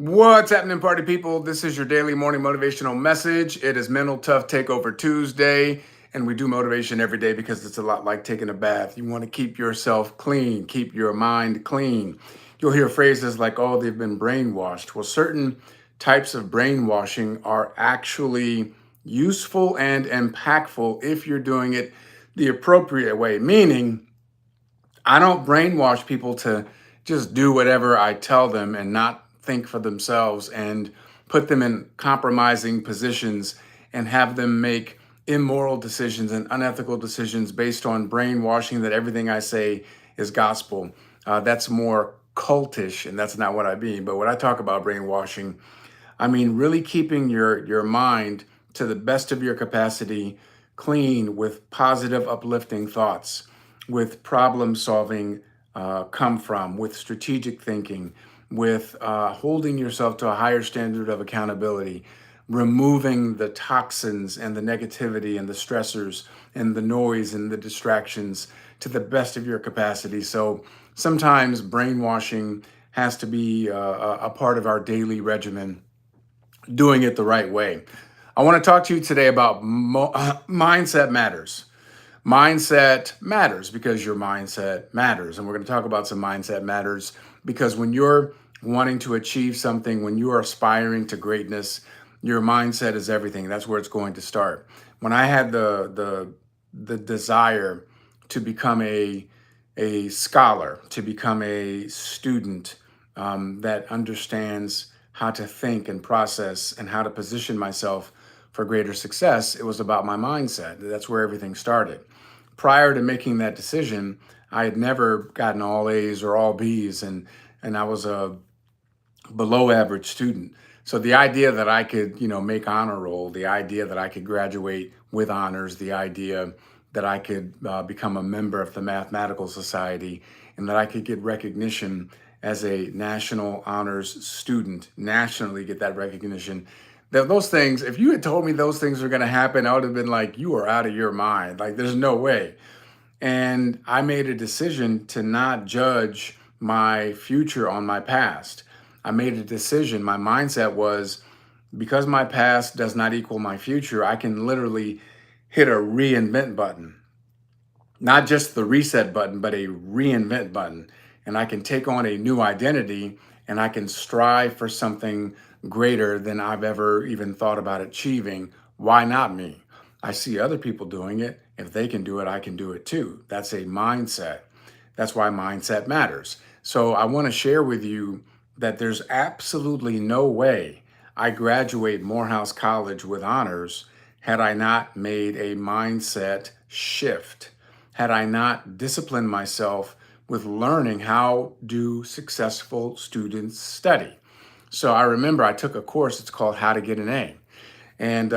What's happening, party people? This is your daily morning motivational message. It is Mental Tough Takeover Tuesday, and we do motivation every day because it's a lot like taking a bath. You want to keep yourself clean, keep your mind clean. You'll hear phrases like, oh, they've been brainwashed. Well, certain types of brainwashing are actually useful and impactful if you're doing it the appropriate way, meaning, I don't brainwash people to just do whatever I tell them and not think for themselves and put them in compromising positions and have them make immoral decisions and unethical decisions based on brainwashing that everything I say is gospel. That's more cultish, and that's not what I mean. But when I talk about brainwashing, I mean really keeping your mind to the best of your capacity clean with positive, uplifting thoughts, with problem solving come from, with strategic thinking, with holding yourself to a higher standard of accountability, removing the toxins and the negativity and the stressors and the noise and the distractions to the best of your capacity. So sometimes brainwashing has to be a part of our daily regimen, doing it the right way. I want to talk to you today about mindset matters. Mindset matters because your mindset matters. And we're going to talk about some mindset matters because when you're wanting to achieve something, when you are aspiring to greatness, your mindset is everything. That's where it's going to start. When I had the desire to become a scholar, to become a student that understands how to think and process and how to position myself for greater success, it was about my mindset. That's where everything started. Prior to making that decision, I had never gotten all A's or all B's, and I was a below average student. So the idea that I could, make honor roll, the idea that I could graduate with honors, the idea that I could become a member of the Mathematical Society, and that I could get recognition as a national honors student, nationally get that recognition. Those things, if you had told me those things were going to happen, I would have been like, you are out of your mind. Like, there's no way. And I made a decision to not judge my future on my past. I made a decision. My mindset was, because my past does not equal my future, I can literally hit a reinvent button, not just the reset button, but a reinvent button. And I can take on a new identity and I can strive for something greater than I've ever even thought about achieving. Why not me? I see other people doing it. If they can do it, I can do it too. That's a mindset. That's why mindset matters. So I want to share with you that there's absolutely no way I graduate Morehouse College with honors had I not made a mindset shift, had I not disciplined myself with learning how do successful students study. So I remember I took a course, it's called How to Get an A. And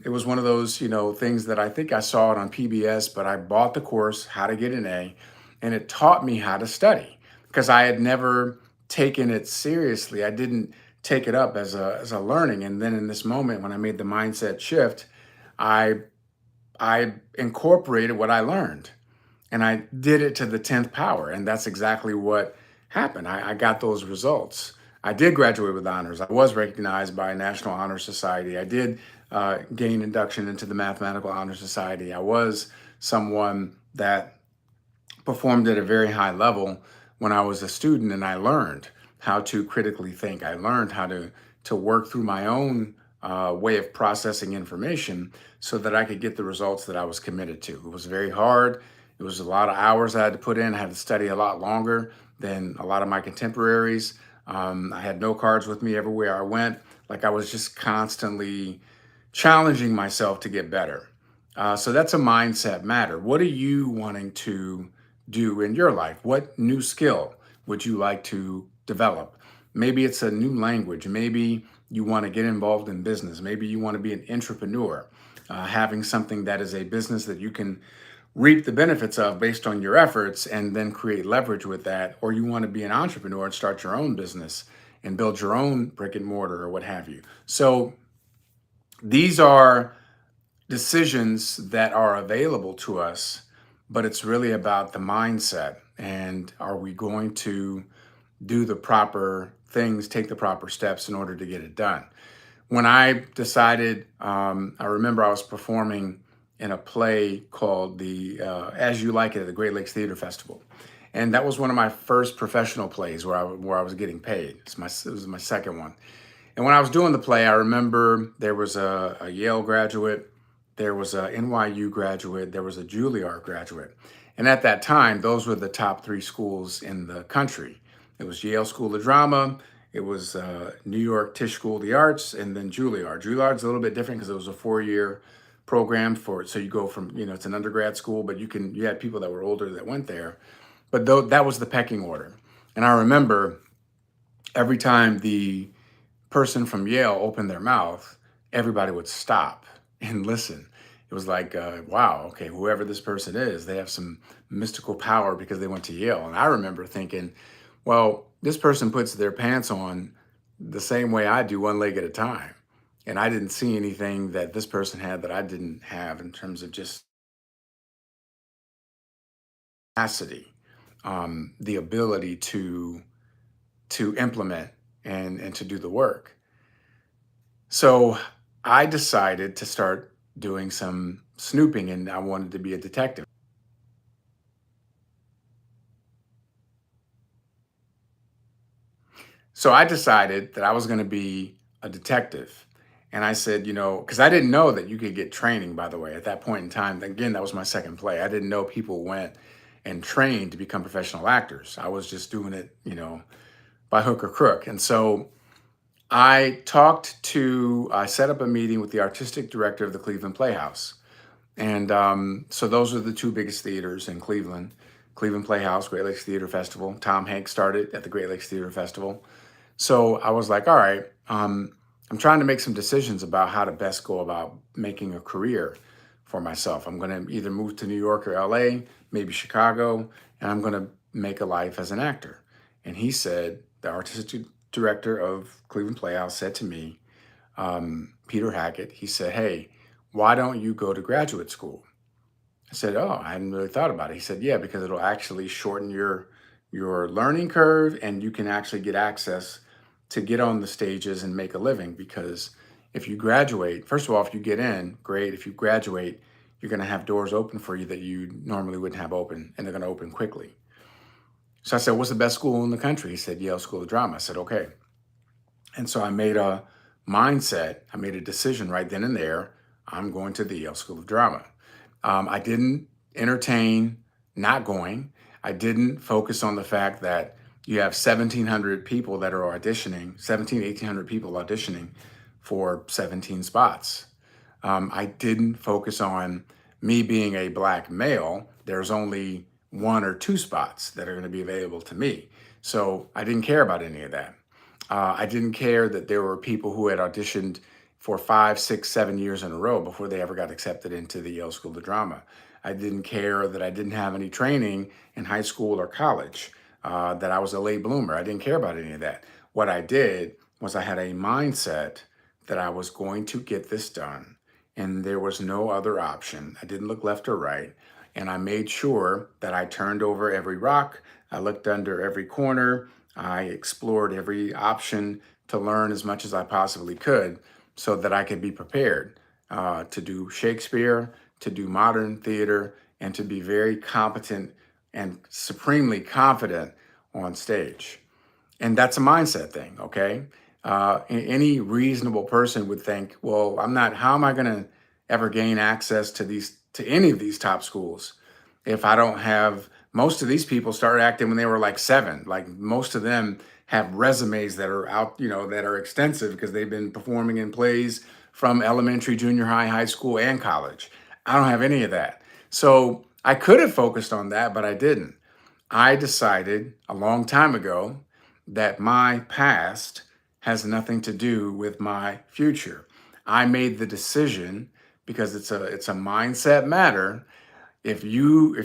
it was one of those, things that I think I saw it on PBS, but I bought the course, How to Get an A, and it taught me how to study because I had never taken it seriously. I didn't take it up as a learning. And then in this moment, when I made the mindset shift, I I incorporated what I learned and I did it to the 10th power. And that's exactly what happened. I got those results. I did graduate with honors. I was recognized by a National Honor Society. I did gain induction into the Mathematical Honor Society. I was someone that performed at a very high level when I was a student, and I learned how to critically think. I learned how to work through my own way of processing information so that I could get the results that I was committed to. It was very hard. It was a lot of hours I had to put in. I had to study a lot longer than a lot of my contemporaries. I had no cards with me everywhere I went. Like, I was just constantly challenging myself to get better. So that's a mindset matter. What are you wanting to do in your life? What new skill would you like to develop? Maybe it's a new language. Maybe you want to get involved in business. Maybe you want to be an entrepreneur, having something that is a business that you can reap the benefits of based on your efforts and then create leverage with that. Or you want to be an entrepreneur and start your own business and build your own brick and mortar or what have you. So these are decisions that are available to us, but it's really about the mindset. And are we going to do the proper things, take the proper steps in order to get it done. When I decided, I remember I was performing in a play called the As You Like It at the Great Lakes Theater Festival. And that was one of my first professional plays where I was getting paid. It was my second one. And when I was doing the play, I remember there was a Yale graduate, there was a NYU graduate, there was a Juilliard graduate. And at that time, those were the top three schools in the country. It was Yale School of Drama, it was New York Tisch School of the Arts, and then Juilliard. Juilliard's a little bit different because it was a 4-year program for it. So you go from, it's an undergrad school, but you had people that were older that went there. But though that was the pecking order. And I remember every time the person from Yale opened their mouth, everybody would stop and listen. It was like, wow, okay, whoever this person is, they have some mystical power because they went to Yale. And I remember thinking, well, this person puts their pants on the same way I do, one leg at a time. And I didn't see anything that this person had that I didn't have in terms of just capacity, the ability to implement and to do the work. So I decided to start doing some snooping, and I wanted to be a detective. So I decided that I was going to be a detective. And I said, because I didn't know that you could get training, by the way, at that point in time. Again, that was my second play. I didn't know people went and trained to become professional actors. I was just doing it, by hook or crook. And so I set up a meeting with the artistic director of the Cleveland Playhouse. And so those are the two biggest theaters in Cleveland, Cleveland Playhouse, Great Lakes Theater Festival. Tom Hanks started at the Great Lakes Theater Festival. So I was like, all right, I'm trying to make some decisions about how to best go about making a career for myself. I'm going to either move to New York or LA, maybe Chicago, and I'm going to make a life as an actor. And he said, the artistic director of Cleveland Playhouse said to me, Peter Hackett, he said, hey, why don't you go to graduate school? I said, oh, I hadn't really thought about it. He said, yeah, because it'll actually shorten your learning curve, and you can actually get access to get on the stages and make a living. Because if you graduate, first of all, if you get in, great. If you graduate, you're going to have doors open for you that you normally wouldn't have open, and they're going to open quickly. So I said, what's the best school in the country? He said, Yale School of Drama. I said, okay. And so I made a decision right then and there. I'm going to the Yale School of Drama. I didn't entertain not going. I didn't focus on the fact that you have 1,700 people that are auditioning, 1,800 people auditioning for 17 spots. I didn't focus on me being a Black male. There's only 1 or 2 spots that are going to be available to me. So I didn't care about any of that. I didn't care that there were people who had auditioned for 5, 6, 7 years in a row before they ever got accepted into the Yale School of Drama. I didn't care that I didn't have any training in high school or college, that I was a late bloomer. I didn't care about any of that. What I did was I had a mindset that I was going to get this done, and there was no other option. I didn't look left or right, and I made sure that I turned over every rock. I looked under every corner. I explored every option to learn as much as I possibly could so that I could be prepared to do Shakespeare, to do modern theater, and to be very competent and supremely confident on stage. And that's a mindset thing, okay? Any reasonable person would think, well, how am I going to ever gain access to any of these top schools if I don't have, most of these people started acting when they were like 7. Like most of them have resumes that are out, that are extensive because they've been performing in plays from elementary, junior high, high school, and college. I don't have any of that. So I could have focused on that, but I didn't. I decided a long time ago that my past has nothing to do with my future. I made the decision because it's a mindset matter. If you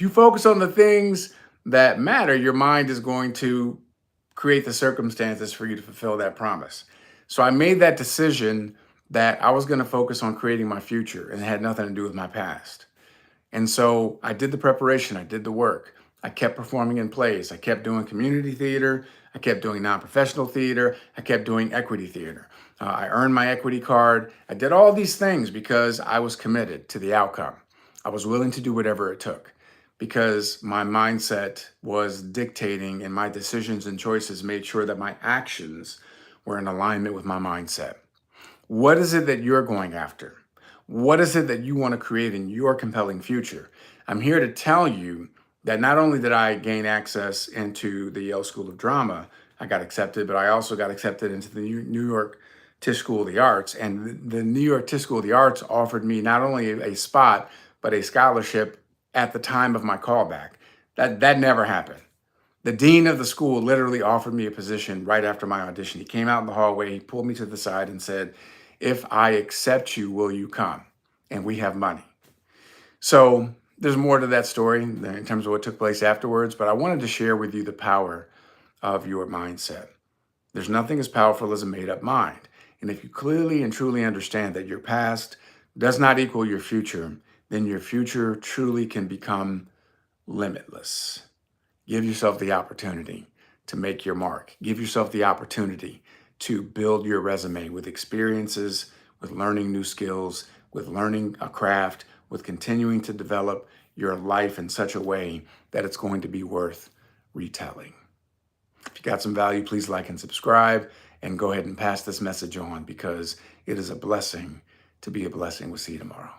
focus on the things that matter, your mind is going to create the circumstances for you to fulfill that promise. So I made that decision that I was going to focus on creating my future, and it had nothing to do with my past. And so I did the preparation, I did the work. I kept performing in plays. I kept doing community theater. I kept doing non-professional theater. I kept doing equity theater. I earned my equity card. I did all these things because I was committed to the outcome. I was willing to do whatever it took because my mindset was dictating, and my decisions and choices made sure that my actions were in alignment with my mindset. What is it that you're going after? What is it that you want to create in your compelling future? I'm here to tell you that not only did I gain access into the Yale School of Drama, I got accepted, but I also got accepted into the New York Tisch School of the Arts. And the New York Tisch School of the Arts offered me not only a spot, but a scholarship at the time of my callback. That never happened. The dean of the school literally offered me a position right after my audition. He came out in the hallway, he pulled me to the side and said, "If I accept you, will you come? And we have money." So there's more to that story in terms of what took place afterwards, but I wanted to share with you the power of your mindset. There's nothing as powerful as a made up mind. And if you clearly and truly understand that your past does not equal your future, then your future truly can become limitless. Give yourself the opportunity to make your mark. Give yourself the opportunity to build your resume with experiences, with learning new skills, with learning a craft, with continuing to develop your life in such a way that it's going to be worth retelling. If you got some value, please like and subscribe, and go ahead and pass this message on, because it is a blessing to be a blessing. We'll see you tomorrow.